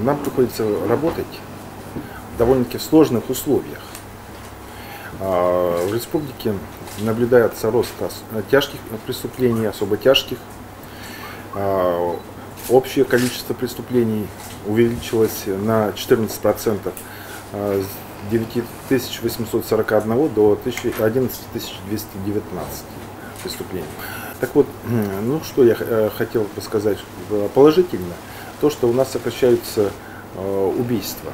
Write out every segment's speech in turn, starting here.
нам приходится работать в довольно-таки сложных условиях. В республике наблюдается рост тяжких преступлений, особо тяжких. Общее количество преступлений увеличилось на 14%, с 9841 до 11219 преступлений. Так вот, ну что я хотел бы сказать положительно, то, что у нас сокращаются убийства.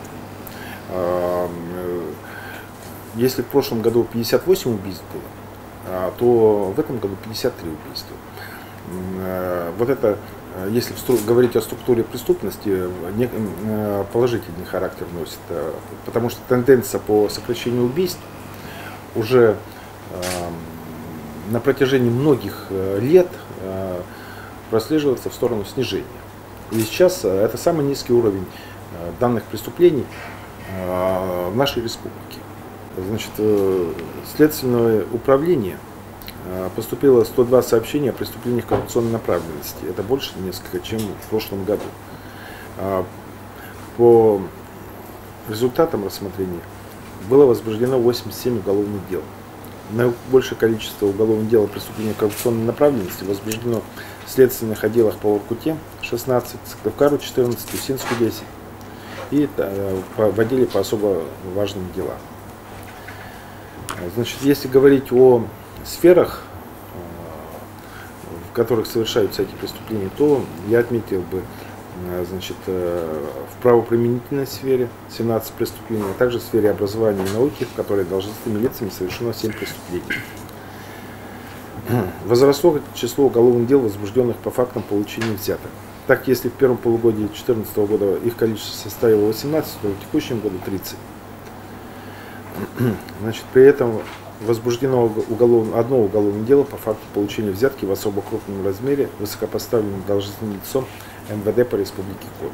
Если в прошлом году 58 убийств было, то в этом году 53 убийства. Вот это, если говорить о структуре преступности, положительный характер носит, потому что тенденция по сокращению убийств уже на протяжении многих лет прослеживается в сторону снижения. И сейчас это самый низкий уровень данных преступлений в нашей республике. Значит, Следственное управление поступило 102 сообщения о преступлениях коррупционной направленности. Это больше несколько, чем в прошлом году. По результатам рассмотрения было возбуждено 87 уголовных дел. Наибольшее количество уголовных дел о преступлениях коррупционной направленности возбуждено в следственных отделах по Воркуте 16, Сыктывкару 14, Усинску 10 и в отделе по особо важным делам. Значит, если говорить о сферах, в которых совершаются эти преступления, то я отметил бы, значит, в правоприменительной сфере 17 преступлений, а также в сфере образования и науки, в которой должностными лицами совершено 7 преступлений. Возросло число уголовных дел, возбужденных по фактам получения взяток. Так, если в первом полугодии 2014 года их количество составило 18, то в текущем году 30. Значит, при этом возбуждено одно уголовное дело по факту получения взятки в особо крупном размере высокопоставленным должностным лицом МВД по Республике Коми.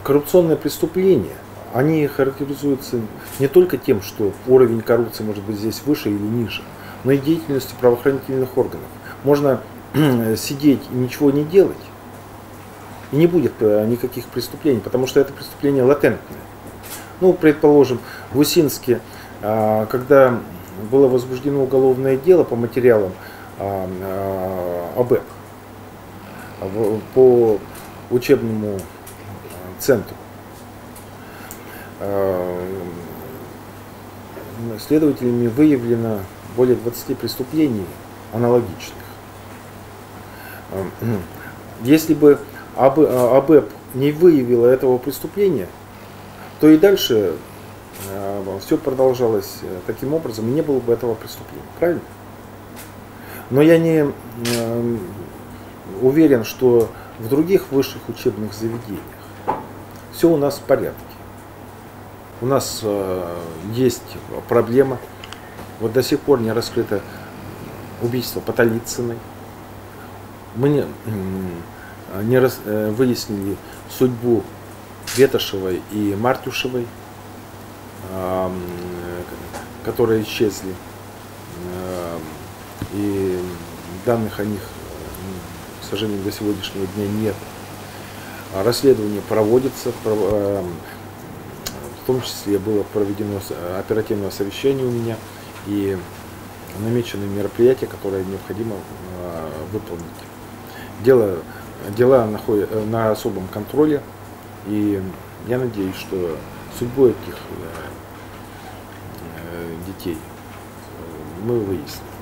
Коррупционные преступления, они характеризуются не только тем, что уровень коррупции может быть здесь выше или ниже, но и деятельностью правоохранительных органов. Можно сидеть и ничего не делать, и не будет никаких преступлений, потому что это преступление латентное. Ну, предположим, в Усинске, когда было возбуждено уголовное дело по материалам ОБЭП, по учебному центру, следователями выявлено более 20 преступлений аналогичных. Если бы ОБЭП не выявила этого преступления, то и дальше все продолжалось таким образом, и не было бы этого преступления. Правильно? Но я не уверен, что в других высших учебных заведениях все у нас в порядке. У нас есть проблема. Вот до сих пор не раскрыто убийство Поталицыной. Мы не выяснили судьбу Ветошевой и Мартюшевой, которые исчезли, и данных о них, к сожалению, до сегодняшнего дня нет. Расследование проводится, в том числе было проведено оперативное совещание у меня и намечены мероприятия, которые необходимо выполнить. Дела находятся на особом контроле. И я надеюсь, что судьбу этих детей мы выясним.